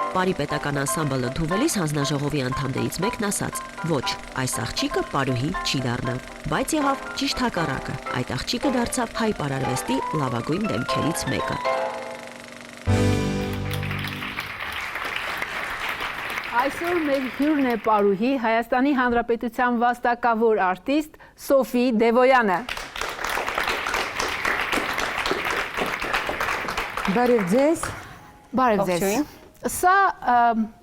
Պարի պետական անսամբլը թուվելիս հանձնաժողովի անդամներից մեկն ասաց. ոչ, այս աղջիկը պարուհի չի դառնա, բայց եղավ ճիշտ հակառակը, այդ աղջիկը դարձավ հայ պարարվեստի լավագույն դեմքերից մեկը։ Այսօր մեր հյուրն է պարուհի, Հայաստանի Հանրապետության վաստակավոր արտիստ Սոֆի Դևոյանը։ Բարև ձեզ։ Բարև ձեզ։ Սա,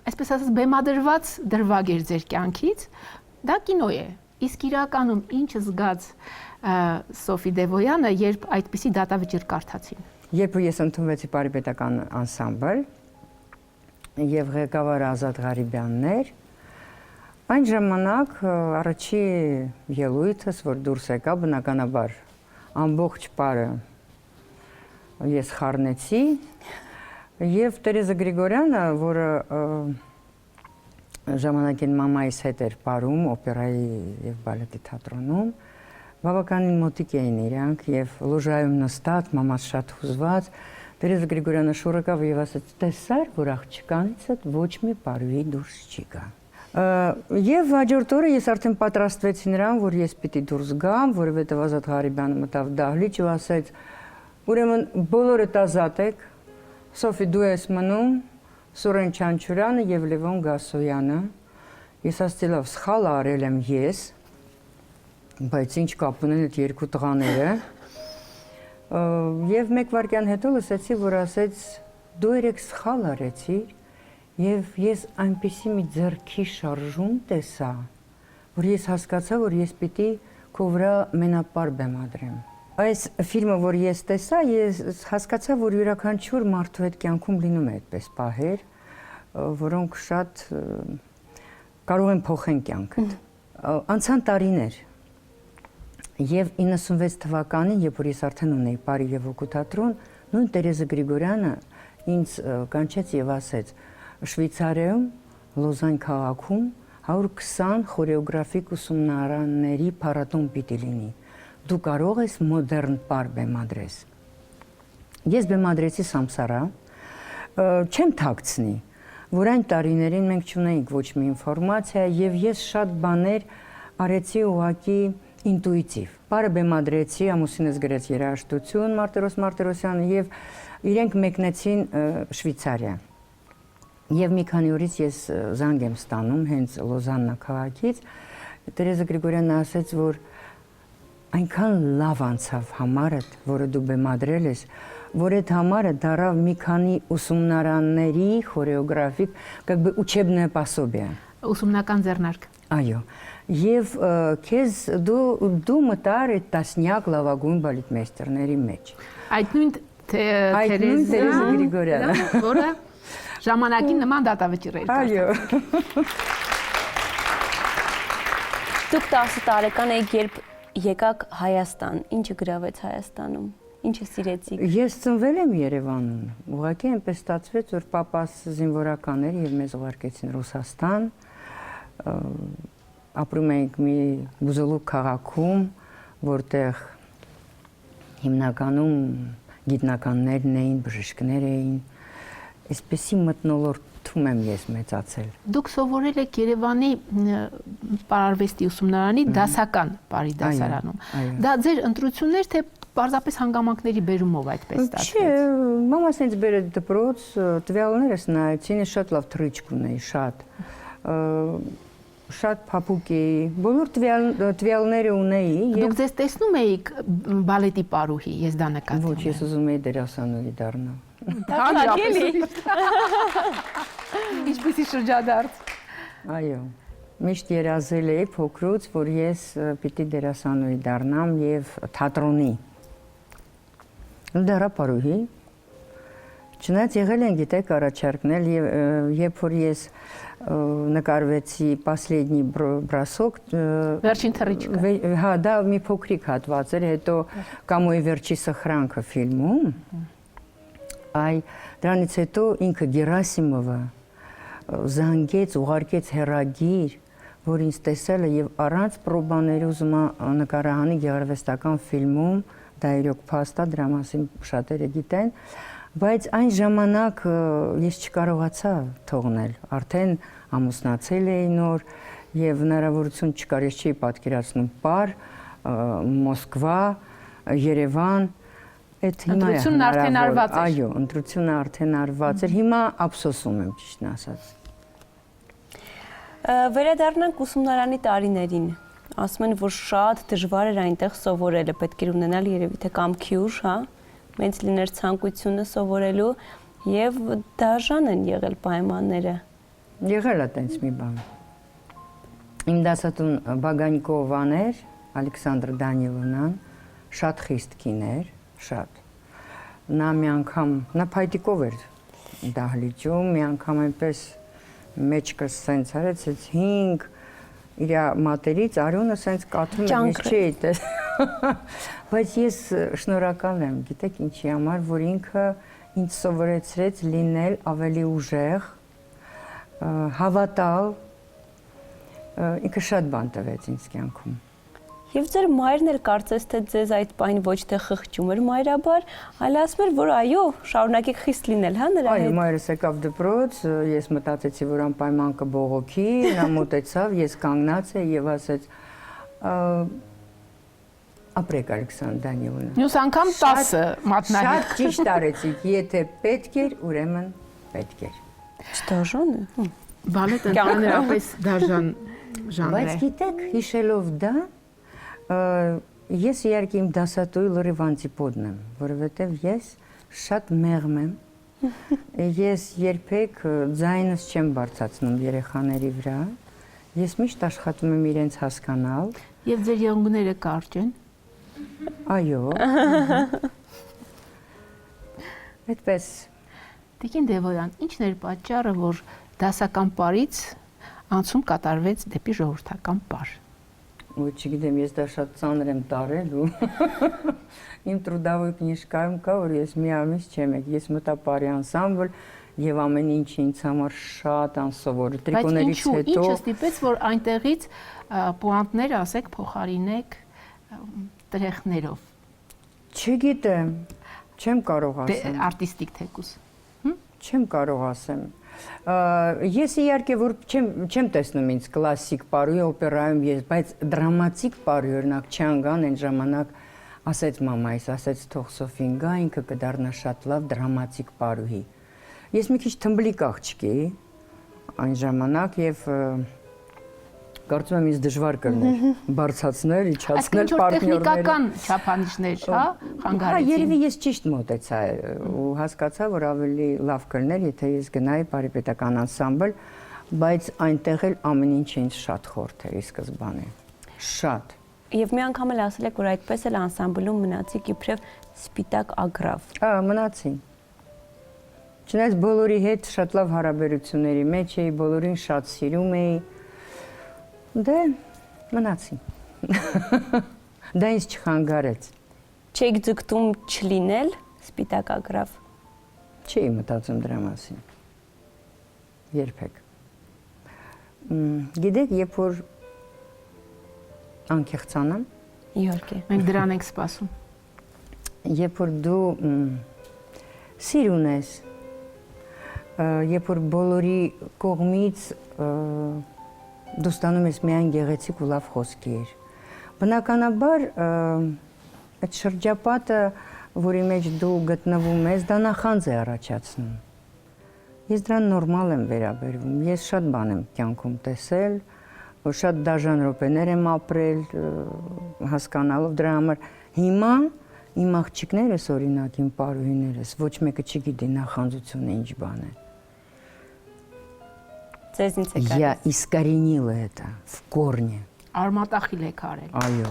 այսպես ասած, բեմադրված դրվագ էր ձեր կյանքից, դա կինո է, իսկ իրականում ինչ զգաց Սոֆի Դևոյանը, երբ այդպիսի դատավճիռ կարդացին։ Երբ ես ընդունվեցի Պարի պետական անսամբլ և ղեկավարը Ազատ Ղարիբյանն էր, այն ժամանակ առաջի ելույթս, որ դուրս եկա, բնականաբար ամբողջ պարը ես խառնեցի, և Տերեզա Գրիգորյանը, որը ժամանակին մամայիս հետ էր պարում օպերայի և բալետի թատրոնում, բավականին մոտիկ էին իրանք և լոժայում նստած, մամաս շատ հուզված, Տերեզա Գրիգորյանը շուռ եկավ և ասաց, տեսար, որ աղջկանիցդ ոչ մի պարուհի դուրս չի գա։ Եվ հաջորդ օրը ես արդեն պատրաստվեցի նրան, որ ես պիտի դուրս գամ, որովհետև Ազատ Ղարիբյանը մտավ դահլիճ ու ասեց, ուրեմն բոլորդ ազատ եք, Սոֆի դու ես մնում, Սուրեն Չանչուրյանը և Լևոն Գասոյանը, ես ասացի լավ, սխալ արել եմ ես, բայց ինչ կապ ունեն այդ երկու տղաները, և մեկ վայրկյան հետո լսեցի, որ ասեց, դու երեք սխալ արեցիր, և ես այնպիսի մի ձեռքի շարժում տեսա, որ ես հասկացա, որ ես պիտի քո վրա մենապար բեմադրեմ։ Այս ֆիլմը, որ ես տեսա, ես հասկացա, որ յուրաքանչյուր մարդու հետ կյանքում լինում է այդպես պահեր, որոնք շատ կարող են փոխեն կյանքդ։ Անցան տարիներ, և 96 թվականին, երբ որ ես արդեն ունեի Պարի և Օգու թատրոն, նույն Տերեզա Գրիգորյանը ինձ կանչեց և ասեց, Շվեյցարիայում, Լոզան քաղաքում 120 խորեոգրաֆիկ ուսումնարանների փառատոն պիտի լինի։ Դու կարող ես մոդեռն պար բեմադրես։ Ես բեմադրեցի Սամսարա, չեմ թաքցնի, որ այն տարիներին մենք չունեինք ոչ մի ինֆորմացիա և ես շատ բաներ արեցի ուղղակի ինտուիտիվ։ Պարը բեմադրեցի, ամուսինս գրեց երաժշտություն Մարտիրոս Մարտիրոսյանը և իրենք մեկնեցին Շվեյցարիա։ Եվ մի քանի օրից ես զանգ եմ ստանում հենց Լոզաննա քաղաքից, Տերեզա Գրիգորյանը ասեց, որ այնքան լավ անցավ համարդ, որը դու բեմադրել ես, որ այդ համարը դարավ մի քանի ուսումնարանների խորեոգրաֆիկ, как бы учебное пособие։ Ուսումնական ձեռնարկ։ Այո։ Եվ քեզ դու մտար այդ տասնյակ լավագույն բալետմեյստերների մեջ։ Այդ նույն Տերեզա Գրիգորյանը, որը ժամանակին նման դատավճիռ էր։ Այո։ Դուք 10 տարեկան եք, երբ եկաք Հայաստան, ինչը գրավեց Հայաստանում, ինչը սիրեցիք։ Ես ծնվել եմ Երևանում, ուղղակի այնպես ստացվեց, որ պապաս զինվորական էր և մեզ ուղարկեցին Ռուսաստան, ապրում էինք մի Բուզոլուկ քաղաքում, որտեղ հիմնականում գիտնականներն էին, բժիշկներ էին, այսպեսի մթնոլորտում եմ ես մեծացել։ Դուք սովորել եք Երևանի պարարվեստի ուսումնարանի դասական պարի դասարանում։ Դա ձեր ընտրություններ, թե պարզապես հանգամանքների բերումով այդպես ստացվեց։ Չէ, մամաս ինձ բերեց դպրոց, տվյալներս նայեցին, ես շատ լավ թռիչք ունեի, շատ փափուկ էի, բոլոր տվյալները ունեի։ Դուք ձեզ տեսնում էիք բալետի պարուհի, ես դա նկատի ունեմ։ Ոչ, ես ուզում էի դերասանուհի դառնալ։ Ինչպիսի շրջադարձ։ Այո, միշտ երազել էի փոքրուց, որ ես պիտի դերասանուհի դառնամ և թատրոնի։ Դեռ պարուհի, չնայած եղել են գիտեք առաջարկնել, երբ որ ես նկարվեցի «Последний бросок», Վերջին թռիչքը։ Հա, դա մի փոքրիկ հատված էր, հետո «Կամոյի վերջի սխրանքը» ֆիլմում, դրանից հետո ինքը Գերասիմովը զանգեց, ուղարկեց հեռագիր, որ ինձ տեսել է և առանց պրոբաների ուզում նկարահանի գեղարվեստական ֆիլմում, դա իրոք փաստ է, դրա մասին շատերը գիտեն, Բայց այն ժամանակ ես չկարողացա թողնել, արդեն ամուսնացել էի նոր եւ հնարավորություն չկար, ես չէի պատկերացնում Պար, Մոսկվա, Երևան, այդ հիմա է Ընտրությունն արդեն արված էր։ Այո, ընտրությունը արդեն արված էր, հիմա ափսոսում եմ ճիշտն ասած։ Վերադառնանք ուսումնարանի տարիներին։ Ասում են, որ շատ դժվար էր այնտեղ սովորելը, պետք էր ունենալ երևի թե կամքի ուժ, հա, մեծ լիներ ցանկությունը սովորելու եւ դաժան են եղել պայմանները։ Եղել է տենց մի բան։ Իմ դասատուն Բագանյկովան էր, Ալեքսանդր Դանիելովնան, շատ խիստ կին էր, շատ։ Նա մի անգամ, նա փայտիկով էր դահլիճում, մի անգամ այնպես մեջքս սենց արեց, այս 5 իր մատերից արյունը սենց կաթում էր, ես չէի տես։ Բայց ես շնորհակալ եմ, գիտեք ինչի համար, որ ինքը ինձ սովորեցրեց լինել ավելի ուժեղ, հավատալ, ինքը շատ բան տվեց ինձ կյանքում։ Եվ ձեր մայրն էլ կարծես թե ձեզ այդ պայն ոչ թե խղճում էր մայրաբար, այլ ասում էր, որ այո, շարունակեք խիստ լինել, հա, նրա հետ։ Այո, մայրս եկավ դպրոց, ես մտածեցի, որ անպայման կբողոքի, նա մոտեցավ, ես կանգնած էի եւ ասեց. Ապրեք Ալեքսանդր Դանիելովնա։ Մյուս անգամ 10 մատնահետ։ Շատ ճիշտ արեցիք, եթե պետք էր, ուրեմն պետք էր։ Չդաժան է։ Բալետը ընդհանրապես դաժան ժանր Բայց է։ գիտեք, հիշելով դա, ես իհարկե իմ դասատուի լրիվ անտիպոդն եմ, որովհետև ես շատ մեղմ եմ, ես երբեք ձայնս չեմ բարձրացնում երեխաների վրա, ես միշտ աշխատում եմ իրենց հասկանալ։ Եվ ձեր եղունգները կարճ են։ Այո։ Այդպես։ Տիկին Դևոյան, ի՞նչն էր պատճառը, որ դասական պարից անցում կատարվեց դեպի ժողովրդական պար։ Ու չգիտեմ, ես դա շատ ծանր եմ տարել ու իմ տրուդավոյ կնիշկայում կա, որ ես մի ամիս չեմ եք, ես մտա պարի անսամբլ եւ ամեն ինչ ինձ համար շատ անսովոր, տրիկոներից հետո։ Բայց ինչը ստիպեց, որ այնտեղից պուանտներ, ասեք, փոխարինեք տրեխներով։ Չգիտեմ, չեմ կարող ասեմ։ Արտիստիկ թեկուս։ Չեմ կարող ասեմ։ Ես իհարկե որ չեմ տեսնում ինձ կլասիկ պարույի օպերայում, բայց դրամատիկ պարույի օրինակ Չանգան այն ժամանակ ասեց մամայիս, ասեց թող Սոֆին գա, ինքը կդառնա շատ լավ դրամատիկ պարույի։ Ես մի քիչ թմբլիկ աղջիկ էի այն ժամանակ եւ կարծում եմ ինձ դժվար կլներ բարձացնել, իջացնել պարտներները։ Տեխնիկական չափանիշներ, հա, խանգարեցին։ Երևի ես ճիշտ մոտեցա ու հասկացա, որ ավելի լավ կլներ, եթե ես գնայի Պարիպետական անսամբլ, բայց այնտեղ էլ ամեն ինչը ինձ շատ խորթ էր ի սկզբանե։ Շատ։ Եվ մի անգամ էլ ասել եք, որ այդպես էլ անսամբլում մնացիք իբրև սպիտակ ագրավ։ Մնացի։ Չնայած բոլորի հետ շատ լավ հարաբերությունների մեջ էի, բոլորին շատ սիրում էի։ Դե մնացի։ Դա ինձ չխանգարեց։ Չեք ձգտում չլինել սպիտակ ագրավ։ Չէի մտածում դրա մասին։ Երբեք։ Գիտեք, երբ որ անկեղծանամ, Իհարկե։ Մենք դրան ենք սպասում։ երբ որ դու սիր ունես, երբ որ բոլորի կողմից դու ստանում ես միայն գեղեցիկ ու լավ խոսքեր։ Բնականաբար այդ շրջապատը, որի մեջ դու գտնվում ես, դա նախանձ է առաջացնում։ Ես դրան նորմալ եմ վերաբերվում։ Ես շատ բան եմ կյանքում տեսել, շատ դաժան րոպեներ եմ ապրել, հասկանալով դրա համար։ Հիմա իմ աղջիկներս, օրինակ իմ պարուհիներս, ոչ մեկը չգիտի նախանձությունը ինչ բան է։ Ձեզ ինձ է գալիս։ Я искоренила это в корне. Արմատախիլ եք արել։ Այո։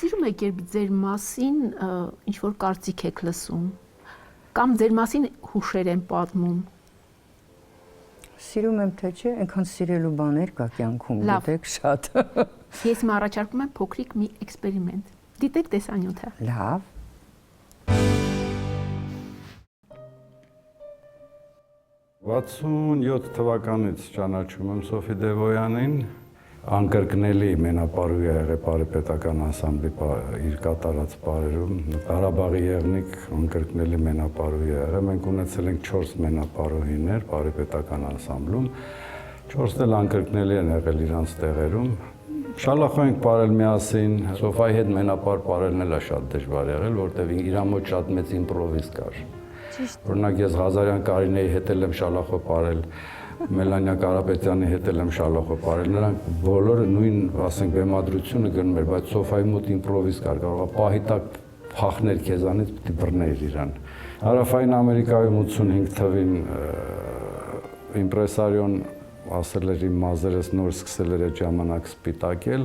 Սիրում եք, երբ ձեր մասին ինչ որ կարծիք եք լսում, կամ ձեր մասին հուշեր են պատմում։ Սիրում եմ թե չէ, այնքան սիրելու բաներ կա կյանքում, գիտեք, շատ։ Ես առաջարկում եմ փոքրիկ մի էքսպերիմենտ։ Դիտեք տեսանյութը։ Լավ։ Վաթսուն 7 թվականից ճանաչում եմ Սոֆի Դևոյանին, անկրկնելի մենապարույ է եղել Պարիպետական անսամբլի իր կատարած պարերում, Ղարաբաղի եղնիկ անկրկնելի մենապարույ է եղել, մենք ունեցել ենք 4 մենապարուհիներ Պարիպետական անսամբլում, 4-ն էլ անկրկնելի են եղել իրանց տեղերում, շալախով ենք պարել միասին, Սոֆայի հետ մենապար պարելն էլ է շատ դժվար եղել, որտեղ իր մոտ շատ մեծ իմպրովիզ կար։ Օրինակ ես Ղազարյան Կարինեի հետ եմ շալախով պարել, Մելանիա Կարապետյանի հետ եմ շալախով պարել, նրանք բոլորը նույն, ասենք, բեմադրությունը գնում էր, բայց Սոֆայի մոտ իմպրովիզ կար, կարող է պահի տակ փախներ քեզանից, պիտի բռներ իրան։ Հարավային Ամերիկայում 85 թվին իմպրեսարիոն ասել էր իմ մազերս նոր սկսել էր այդ ժամանակ սպիտակել,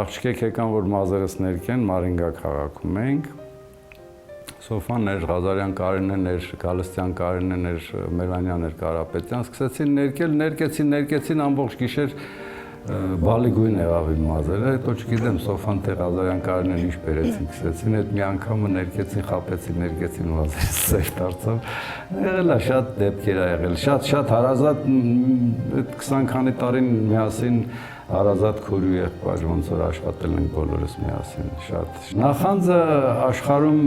աղջիկեք եկան, որ մազերս ներկեն, Մարինգա քաղաքում էինք, Սոֆան էր, Ղազարյան Կարինեն էր, Գալստյան Կարինեն էր, Մելանյան էր, Կարապետյան, սկսեցին ներկեցին ամբողջ գիշեր բալիգույն եղավ իմ մազերը, հետո չգիտեմ Սոֆան թե Ղազարյան Կարինեն ինչ բերեցին, սկսեցին, այդ մի անգամը ներկեցին, խապեցին, ներկեցին մազերս սև դարձավ, եղել է շատ դեպքեր ա եղել, շատ հարազատ, այդ 20 քանի տարին միասին հարազատ քույր ու եղբայր, ոնց որ աշխատել ենք բոլորս միասին, շատ։ Նախանձը աշխարհում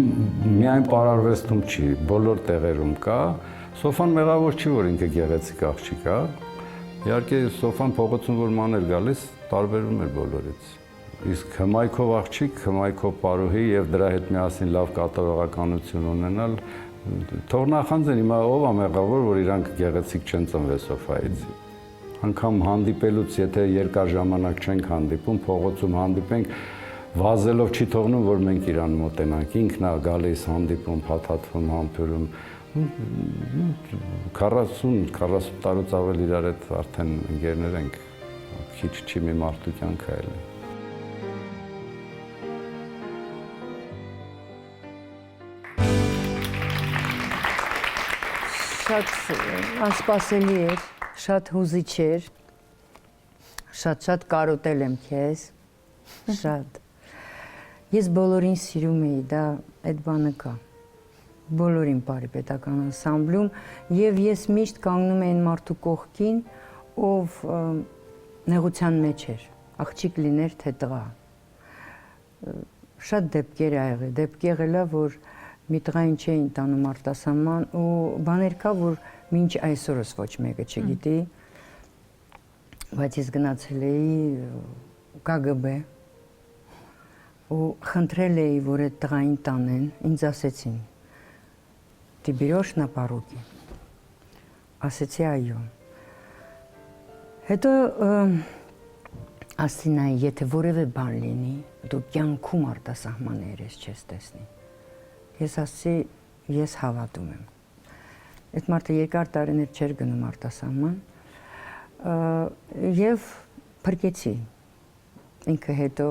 միայն պարարվեստում չի, բոլոր տեղերում կա։ Սոֆան մեղավոր չի, որ ինքը գեղեցիկ աղջիկ է։ Իհարկե Սոֆան փողոցում որ ման էր գալիս, տարբերվում էր բոլորից։ Իսկ հմայքով աղջիկ, հմայքով պարուհի եւ դրա հետ միասին լավ կատարողականություն ունենալ, թող նախանձեն, հիմա ով է մեղավոր, որ իրանք գեղեցիկ չեն ծնվել Սոֆայից։ Անգամ հանդիպելուց, եթե երկար ժամանակ չենք հանդիպում, փողոցում հանդիպենք, վազելով չի թողնում, որ մենք իրան մոտենանք, ինքն է գալիս հանդիպում, փաթաթվում, համբուրում, 40 տարուց ավել իրար հետ արդեն ընկերներ ենք, քիչ չի մի մարդու կյանքը էլ է։ Շատ անսպասելի էր, շատ հուզիչ էր, շատ կարոտել եմ քեզ, շատ։ Ես բոլորին սիրում էի, դա այդ բանը կա, բոլորին Պարիպետական անսամբլում, և ես միշտ կանգնում էի մարդու կողքին, ով նեղության մեջ էր, աղջիկ լիներ թե տղա։ Շատ դեպքեր ա եղել, դեպք եղել ա, որ մի տղային չէին տանում արտասահման ու բաներ կա, որ մինչ այսօրս ոչ մեկը չգիտի, բայց ես գնացել էի KGB ու խնդրել էի, որ այդ տղային տանեն, ինձ ասեցին, «Ты берешь на поруки?» Ասեցի այո։ Հետո ասեցին այ, եթե որևէ բան լինի, դու կյանքում արտասահմաններ ես չես տեսնի։ Ես ասեցի, ես հավատում եմ։ Այդ մարդը երկար տարիներ չէր գնում արտասահման և փրկեցի։ Ինքը հետո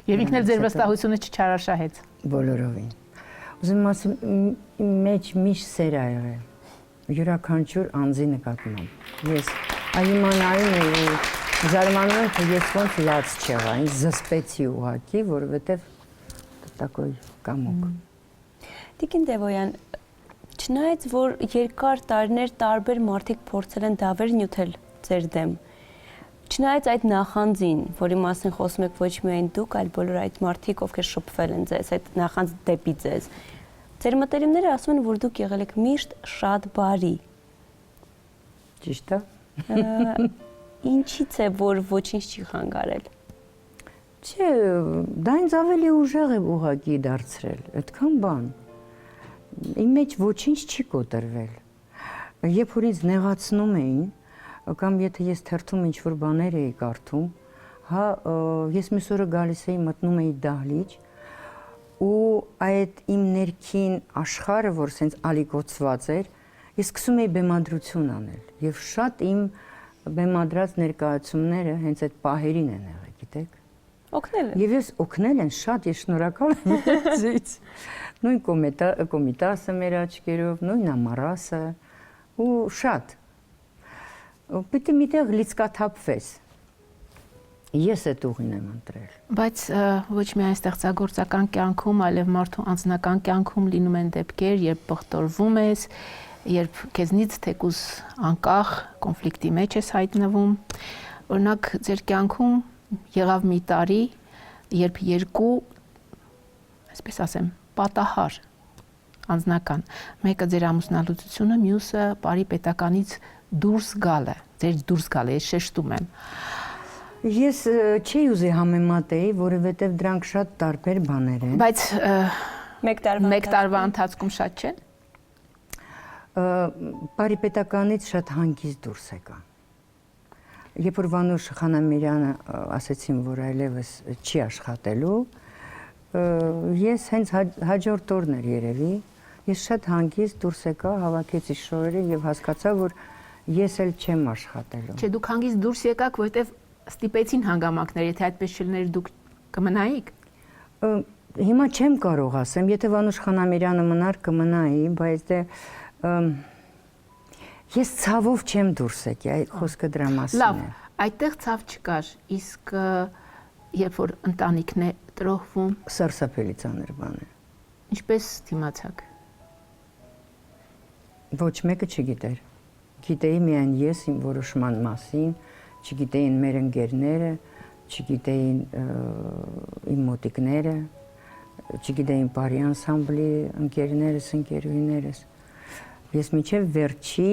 Եվ ինքն էլ ձեր վստահությունը չչարաշահեց։ Բոլորովին։ Ուզում ասեմ, մեջ միշտ սեր ա եղել, յուրաքանչյուր անձի նկատմամբ։ Ես հիմա նայում եմ ու զարմանում եմ, թե ես ոնց լաց չեղա, ինձ զսպեցի ուղղակի, որովհետև տակոյ կամոք։ Տիկին Դևոյան, չնայած որ երկար տարիներ տարբեր մարդիկ փորձել են դավեր նյութել ձեր դեմ, չնայած այդ նախանձին, որի մասին խոսում եք ոչ միայն դուք, այլ բոլոր այդ մարդիկ, ովքեր շփվել են ձեզ, այդ նախանձ դեպի ձեզ, ձեր մտերիմները ասում են, որ դուք եղել եք միշտ շատ բարի։ Ճիշտ է։ Ինչից է, որ ոչինչ չի խանգարել։ Չէ, դա ինձ ավելի ուժեղ է ուղղակի դարձրել, այդքան բան։ Իմ մեջ ոչինչ չի կոտրվել։ Երբ որ ինձ նեղացնում էին, կամ եթե ես թերթում ինչ-որ բաներ էի կարդում, ես մյուս օրը գալիս էի, մտնում էի դահլիճ, ու այդ իմ ներքին աշխարհը, որ սենց ալիգոցված էր, ես սկսում էի բեմադրություն անել, և շատ իմ բեմադրած ներկայացումները հենց այդ պահերին են եղել, գիտեք։ Օգնել են։ Եվ ես օգնել են շատ, ես շնորհակալ եմ ձեզ։ Նույն կոմիտասը մեր աչքերով, նույն ամառասը, ու շատ։ Պիտի միտեղ լիցկաթափվես։ Ես այդ ուղին եմ ընտրել։ Բայց ոչ միայն ստեղծագործական կյանքում, այլև մարդու անձնական կյանքում լինում են դեպքեր, երբ բղտորվում ես, երբ քեզնից թեկուզ անկախ կոնֆլիկտի մեջ ես հայտնվում, օրինակ ձեր կյանքում եղավ մի տարի, երբ երկու, այսպես ասեմ, պատահար անձնական, մեկը ձեր ամուսնալուծությունը, մյուսը բարի պետականից դուրս գալը, ձեր դուրս գալը, ես շեշտում եմ։ Ես չի ուզի համեմատեի, որովհետև դրանք շատ տարբեր բաներ են։ Բայց Մեկ տարվա ընթացքում շատ չեն։ Բարի պետականից շատ հանգիստ դուրս եկա։ Երբ որ Վանուշ Խանամիրյանը ասեցին, որ այլևս չի աշխատելու, ես հենց հաջորդ օրն էր երևի, ես շատ հանգիստ դուրս եկա, հավաքեցի շորերը եւ հասկացա, որ ես էլ չեմ աշխատելու։ Չէ, դուք հանգիստ դուրս եկաք, որովհետև ստիպեցին հանգամանքներ, եթե այդպես չլիներ դուք կմնայիք։ Հիմա չեմ կարող ասեմ, եթե Վանուշ Խանամիրյանը մնար կմնայի, բայց դե ես ցավով չեմ դուրս եկի, այդ խոսքը դրա մասին է։ Լավ, այդտեղ ցավ չկար, իսկ երբ որ ընտանիքն է տրոհվում, Սարսափելի ծանր բան է։ ինչպես դիմացաք։ Ոչ մեկը չգիտեր։ Գիտեի միայն ես իմ որոշման մասին, չգիտեին մեր ընկերները, չգիտեին իմ մոտիկները, չգիտեին բարի անսամբլի ընկերներս, ընկերուհիներս։ Ես մինչև վերջի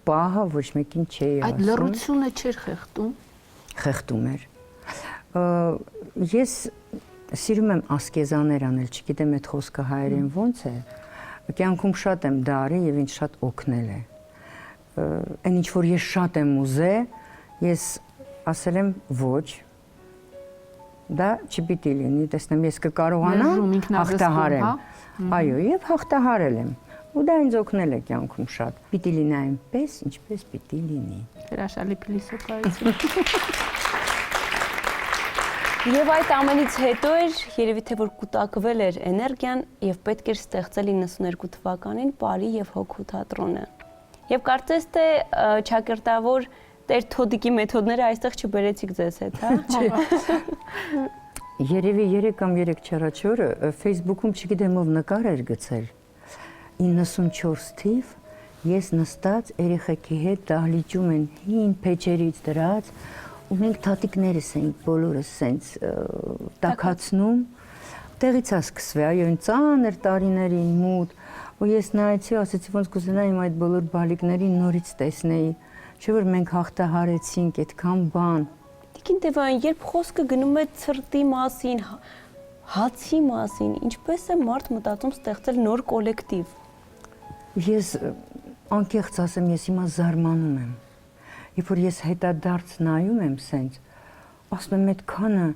պահը ոչ մեկին չէի ասում։ Այդ լռությունը չէր խեղդում։ Խեղդում էր։ Ես սիրում եմ ասկեզաներ անել, չգիտեմ այդ խոսքը հայերեն ոնց է։ Կյանքում շատ եմ դա արել եւ ինձ շատ օգնել է։ Այն ինչ որ ես շատ եմ ուզել, ես ասել եմ ոչ։ Դա չպիտի լինի, տեսնեմ ես կկարողանամ հաղթահարել։ Այո, եւ հաղթահարել եմ։ Ու դա ինձ օգնել է կյանքում շատ։ Պիտի լինի այնպես, ինչպես պիտի լինի։ Հրաշալի փիլիսոփայություն։ Եւ այդ ամենից հետո էր երևի թե որ կուտակվել էր էներգիան եւ պետք էր ստեղծել 92 թվականին Պարի եւ Հոգու թատրոնը։ Եվ կարծես թե ճակերտավոր Տեր Թոդիկի մեթոդները այստեղ չբերեցիք ձեզ հետ, հա։ Երևի 3 կամ 3 չառաջորը Facebook-ում չգիտեմ ով նկար էր գցել 94 թիվ ես նստած երեխեքի հետ դահլիճում են հին փեչերից դրած ու մենք թատիկներս էինք բոլորս սենց տակացնում տեղից է սկսվել այո այն ծանր տարիներին մութ ու ես նայեցի ասեցի ոնց կուզենայի այդ բոլոր բալիկներին նորից տեսնեի չէ որ մենք հաղթահարեցինք այդքան բան Տիկին Տևյան, երբ խոսքը գնում է ցրտի մասին, հացի մասին, ինչպես է մարդ մտածում ստեղծել նոր կոլեկտիվ։ Ես անկեղծ ասեմ, ես հիմա զարմանում եմ։ Երբ որ ես հետադարձ նայում եմ սենց, ասում եմ այդքանը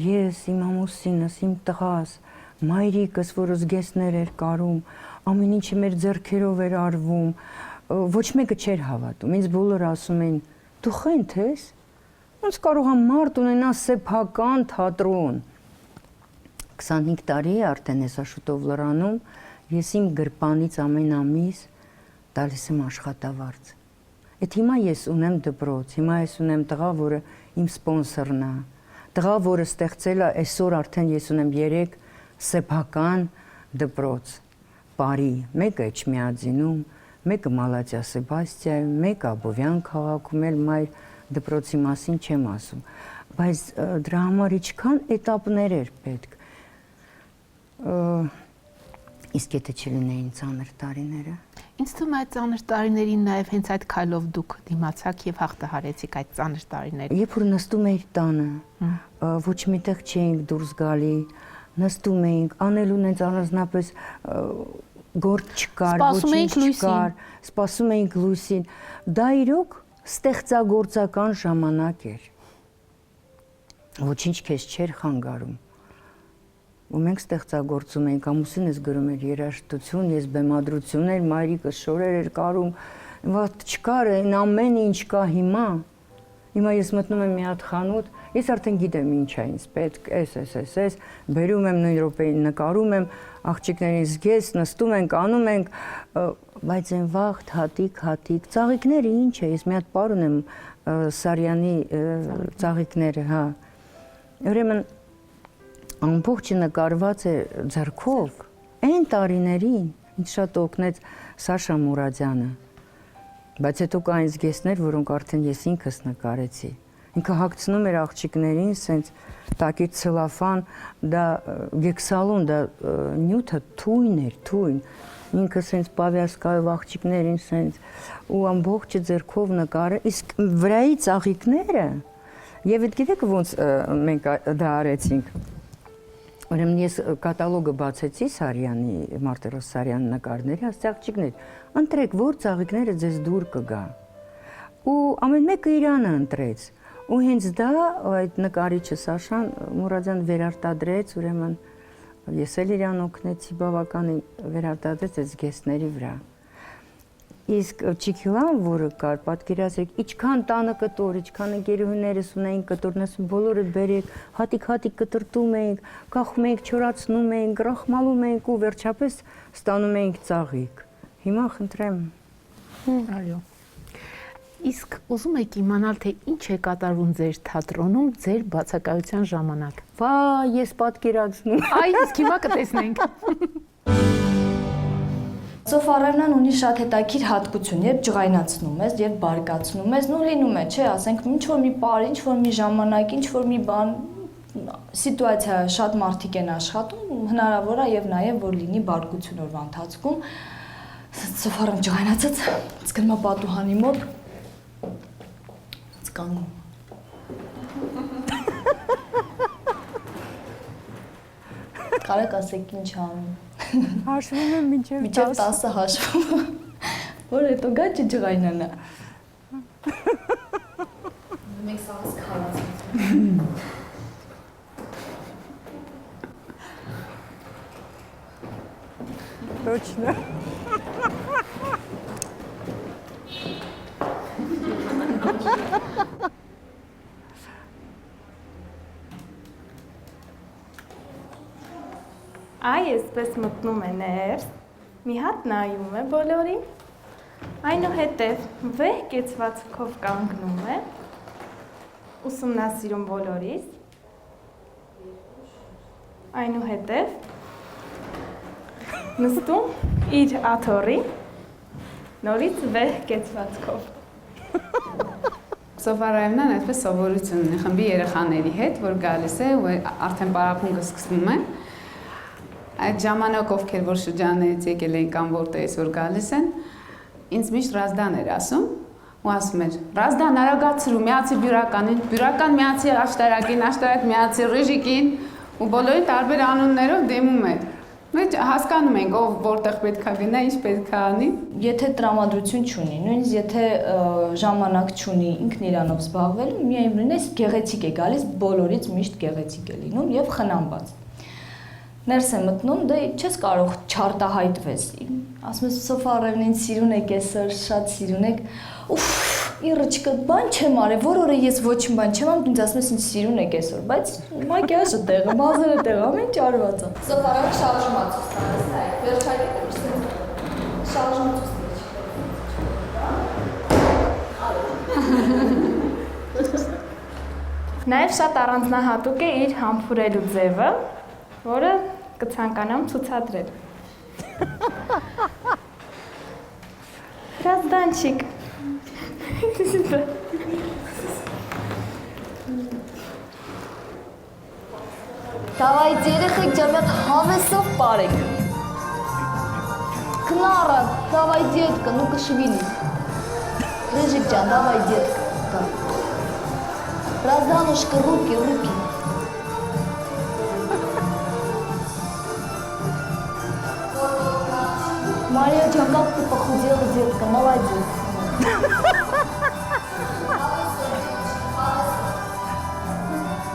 ես, իմ ամուսինս, իմ տղաս, մայրիկս, որ զգեստներ էր կարում, ամեն ինչը մեր ձեռքերով էր արվում, ոչ մեկը չէր հավատում։ Ինձ բոլորը ասում էին՝ դու խենթ ես։ Ոնց կարող է մարդ ունենա սեփական թատրոն։ 25 տարի արդեն էսա շուտով լրանում, ես իմ գրպանից ամեն ամիս տալիս եմ աշխատավարձ։ Այդ հիմա ես ունեմ դպրոց, հիմա ես ունեմ տղա, որը իմ սպոնսորն է։ Տղա, որը ստեղծել է այսօր արդեն ես ունեմ 3 սեփական դպրոց։ Պարի, մեկը Էջմիածինում, մեկը Մալաթիա Սեբաստիայում, մեկը Աբովյան քաղաքում, էլ մայր դպրոցի մասին չեմ ասում, բայց դրա համար ինչքան էտապներ էր պետք։ Իսկ եթե չլինեին ծանր տարիները։ Ինձ թվում է այդ ծանր տարիներին նաև հենց այդ քայլով դուք դիմացաք եւ հաղթահարեցիք այդ ծանր տարիները։ Երբ որ նստում էիր տանը, ոչ միտեղ չէինք դուրս գալի, նստում էինք, անելուն հենց առանձնապես գործ չկար, ոչինչ չկար, սպասում էինք լույսին։ Դա իրոք ստեղծագործական ժամանակ էր։ Ոչինչ քեզ չէր խանգարում։ Ու մենք ստեղծագործում էինք, ամուսինս գրում էր երաժշտություն, ես բեմադրություններ, մայրիկս շորեր էր կարում, ված չկար այն ամեն ինչ կա հիմա։ Հիմա ես մտնում եմ մի հատ խանութ, ես արդեն գիտեմ ինչ է ինձ պետք, էս, բերում եմ նույն րոպեին նկարում եմ, աղջիկներին զգես, նստում ենք, անում ենք, բայց այն վաղ հատիկ, ծաղիկները ինչ է, ես մի հատ պար ունեմ Սարյանի ծաղիկները, հա։ Ուրեմն ամբողջը նկարված է ձեռքով, այն տարիներին, Ինձ շատ օգնեց Սաշա Մուրադյանը։ Բայց հետո կային զգեստներ, որոնք արդեն ես ինքս նկարեցի։ Ինքը հագցնում էր աղջիկներին, սենց տակից ցելոֆան, դա գեքսալոն, դա նյութը թույն էր, թույն։ Ինքը սենց պավյասկայով աղջիկներին սենց ու ամբողջը ձեռքով նկարել, իսկ վրայի ծաղիկները, եւ այդ գիտեք ոնց մենք դա արեցինք։ Ուրեմն ես կատալոգը բացեցի Սարյանի, Մարտիրոս Սարյանի նկարների, ասացի աղջիկներ, ընտրեք որ ծաղիկները ձեզ դուր կգա։ Ու ամեն մեկը իրանը ընտրեց։ Ու հենց դա այդ նկարիչը Սաշան Մուրադյան վերարտադրեց, ուրեմն ես էլ իրան օգնեցի բավականին վերարտադրեց այդ զգեստների վրա։ Իսկ Չիքիլան, որը կար, պատկերացրեք, ինչքան տանը կտոր, ինչքան ընկերուհիներս ունեին կտորն, ասում բոլորը բերեք, հատիկ կտրտում էինք, կախում էինք, չորացնում էինք, ռախմալում էինք ու վերջապես ստանում էինք ծաղիկ։ Հիմա խնդրեմ։ Այո։ Իսկ ուզում եք իմանալ, թե ինչ է կատարվում ձեր թատրոնում ձեր բացակայության ժամանակ։ Վա, ես պատկերացնում։ Այ, իսկ հիմա կտեսնենք։ Սոֆարևնան ունի շատ հետաքրքիր հատկություն, երբ ջղայնացնում ես, երբ բարկացնում ես, նու լինում է, չէ, ասենք ինչ-որ մի պար, ինչ-որ մի ժամանակ, ինչ-որ մի բան, սիտուացիա շատ մարդիկ են աշխատում, հնարավոր է եւ նաեւ որ լինի բարկություն օրվա ընթացքում։ Սոֆարեմ ջղայնացած, սկսում պատուհանի մոտ կանգնում։ Կարեք ասեք ինչ անում։ Հաշվում եմ մինչև 10 հաշվում։ Որ հետո գա ջղայնանա։ Մենք սաղս քարացում։ Точно. Այ այսպես մտնում է ներս, մի հատ նայում է բոլորին, այնուհետև վեհ կեցվածքով կանգնում է, ուսումնասիրում բոլորիս, այնուհետև նստում իր աթոռի, նորից վեհ կեցվածքով։ Սոֆարայևնան այդպես սովորություն ունի խմբի երեխաների հետ, որ գալիս է ու արդեն պարապմունքը սկսվում է։ Այդ ժամանակ ովքեր որ շրջաններից եկել էին կամ որտեղից որ գալիս են, ինձ միշտ Ռազդան էր ասում ու ասում էր. Ռազդան արագացրու, միացի բյուրականին, բյուրական միացի աշտարակին, աշտարակ միացի ռիժիկին ու բոլորի տարբեր անուններով դիմում էր։ Մենք հասկանում ենք ով որտեղ պետքա գնա, ինչ պետքա անի։ Եթե տրամադրություն չունի, նույնիսկ եթե ժամանակ չունի ինքն իրանով զբաղվելու, միայն նույնիսկ գեղեցիկ է գալիս, բոլորից միշտ գեղեցիկ է լինում եւ խնամված։ Ներս է մտնում, դե չես կարող չարտահայտվես։ Ասում ես Սոֆարևնին սիրուն եք այսօր, շատ սիրուն եք։ Ուֆ, իրիչկը բան չեմ արել, որ օրը ես ոչինչ բան չեմ անում, ինձ ասում ես ինձ սիրուն եք այսօր, բայց մակիաժը տեղը, մազերը տեղը, ամեն ինչ արված է։ Սոֆարևը շարժումացուց տալիս, այ, վերջայինը միշտ շարժումացուց Նաև շատ առանձնահատուկ է իր համբուրելու ձևը, որը կցանկանամ ցուցադրել։ Ռազդանչիկ։ Давайте, երեխեք ջան, մի հատ հավեսով պարեք։ Клара, давай, детка, ну-ка шевелись. Рыжик ջան, давай, детка. Разданушка, руки, руки. Мария ջան, как ты похудела, детка, молодец.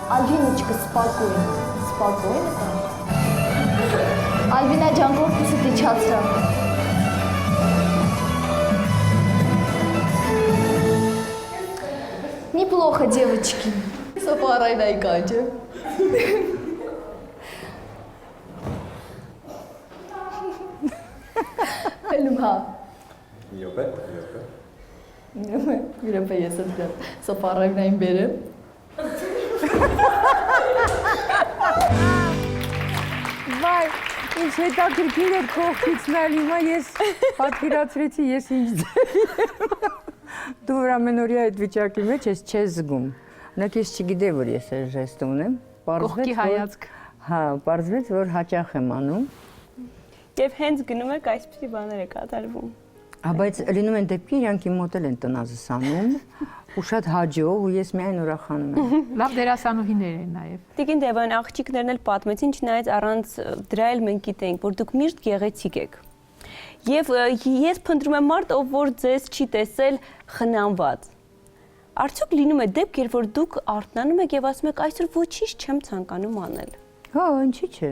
Альвиночка, спокойно. Спокойно, конечно. Альвина ջան, корпусы ты чатра. Неплохо, девочки. Сафарай найкача. Elma. Իրոք ես եմ Սոֆարևնային բերեմ։ Վայ, Ինձ հետաքրքիր էր կողքից նայել, հիմա ես պատկերացրեցի ես ինչ դու վրա ամենօրյա այդ վիճակի մեջ ես չես զգում։ Օրինակ ես չգիտեի, որ ես այս ժեստը ունեմ, Կողքի հայացք։ Հա, պարզվեց, որ հաճախ եմ անում։ Եվ հենց գնում եք այսպիսի բաներ է կատարվում։ Բայց լինում են դեպքի, իրանք իմ մոտ են տնազս անում ու շատ հաջող ու ես միայն ուրախանում եմ։ Լավ դերասանուհիներ են նաև։ Տիկին Դևոյան, աղջիկներն էլ պատմեցին, չնայած առանց դրա էլ մենք գիտենք, որ դուք միշտ գեղեցիկ եք։ Եվ ես փնտրում եմ մարդ, ով որ ձեզ չի տեսել խնամված։ Արդյոք լինում է դեպք, երբ որ դուք արթնանում եք եւ ասում եք այսօր ոչինչ չեմ ցանկանում անել։ Հա, ինչի՞ չէ։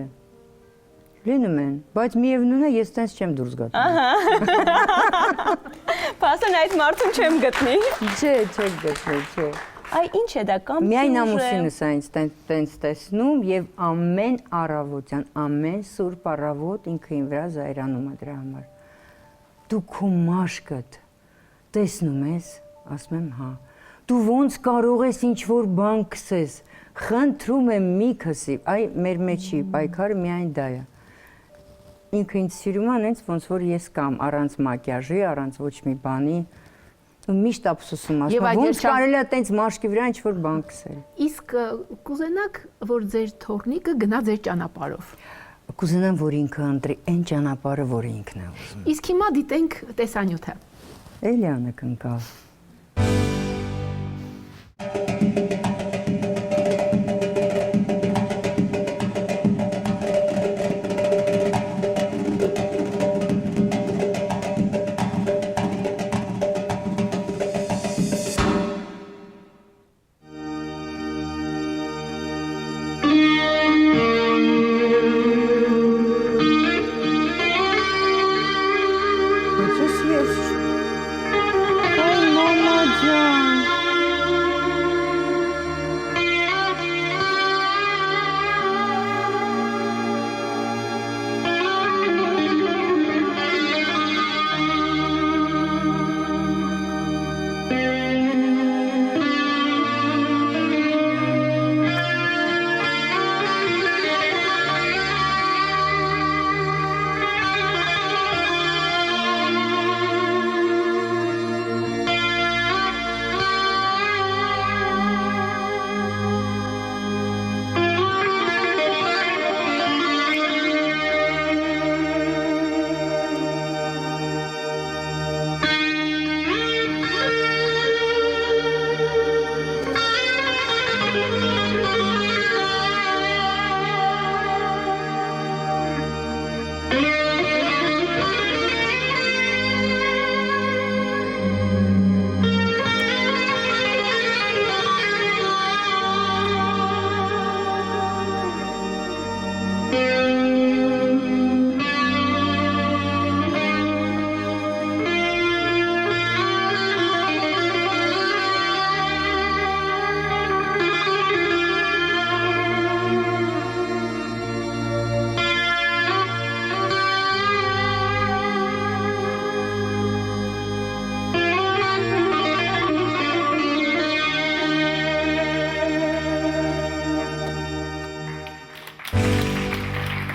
Լինում են, բայց միևնույն է ես տենց չեմ դուրս գա։ Ահա։ Փաստորեն այդ մարդուն չեմ գտնի։ Չէ, չեք գտնել, չէ։ Այ ինչ է դա կամ Միայն ամուսինս այնց տենց տեսնում եւ ամեն առավոտյան, ամեն սուրբ առավոտ ինքը ին վրա զայրանում է դրա համար։ Դու քո մաշկդ տեսնում ես, ասում եմ հա։ Դու ոնց կարող ես ինչ որ բան քսես։ Խնդրում եմ մի քսի։ Այ մեր մեջի պայքարը միայն դա է։ Ինքը ինձ սիրում է այնց ոնց որ ես կամ առանց մակիաժի, առանց ոչ մի բանի ու միշտ ափսոսում ասում ոնց կարելի է տենց մաշկի վրա ինչ որ բան քսել։ Իսկ կուզենաք, որ ձեր թորնիկը գնա ձեր ճանապարհով։ Կուզենամ, որ ինքը ընտրի այն ճանապարհը, որը ինքն է ուզում։ Իսկ հիմա դիտենք տեսանյութը։ Էլիանը կընկավ։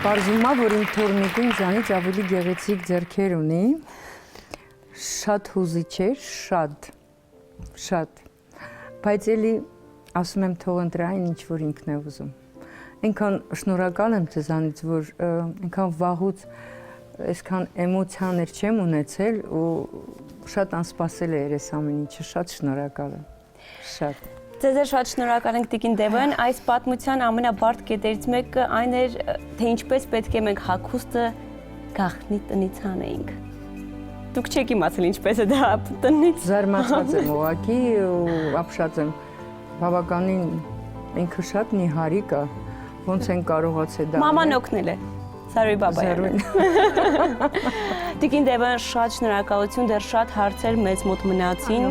Պարզվում է, որ իմ թորնիկը ինձանից ավելի գեղեցիկ ձեռքեր ունի, շատ հուզիչ էր, շատ, բայց էլի ասում եմ թող ընտրի այն, ինչ որ ինքն է ուզում։ Այնքան շնորհակալ եմ ձեզանից, որ այնքան վաղուց այսքան էմոցիաներ չեմ ունեցել ու շատ անսպասել է այս ամեն ինչը, շատ շնորհակալ եմ, շատ։ Ձեզ շատ շնորհակալ ենք Տիկին Դևոյան, այս պատմության ամենաբարդ կետերից մեկը այն էր, թե ինչպես պետք է մենք հագուստը գաղտնի տնից հանեինք։ Դուք չեք իմացել ինչպես է դա տնից։ Զարմացած եմ ուղղակի ու ապշած եմ, բավականին ինքը շատ նիհարիկ է, ոնց են կարողացել դա։ Մաման օգնել է, Զարուհի Բաբայանը։ Տիկին Դևոյան, շատ շնորհակալություն, դեռ շատ հարցեր մեզ մոտ մնացին,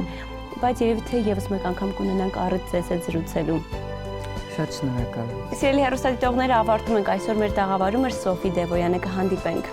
բայց երևի թե եւս մեկ անգամ կունենանք առիթ ձեզ հետ զրուցելու։ Շատ շնորհակալ եմ։ Սիրելի հեռուստադիտողներ, ավարտում ենք այսօր մեր տաղավարում, Սոֆի Դևոյանը, կհանդիպենք։